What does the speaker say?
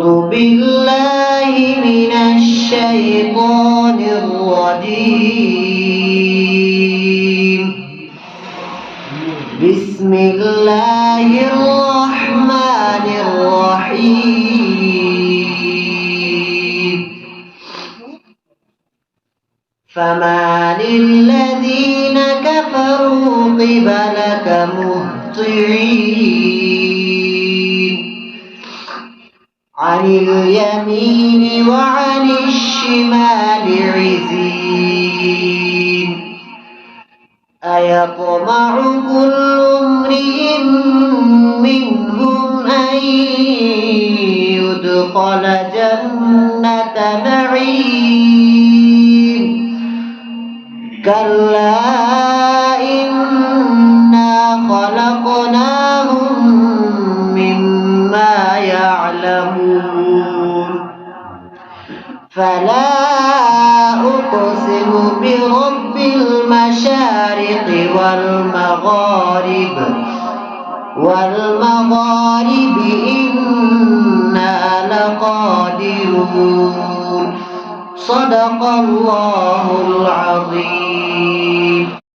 أعوذ بالله من الشيطان الرجيم. بسم الله الرحمن الرحيم. فما للذين كفروا قبلك مهطعين عن اليمين وعن الشمال عزين أيطمع كل امرئ منهم أن يدخل جنة نعيم كلا إنا خلقناهم مما يعلمون فلا أقسم برب المشارق والمغارب إنا لقادرون صدق الله العظيم.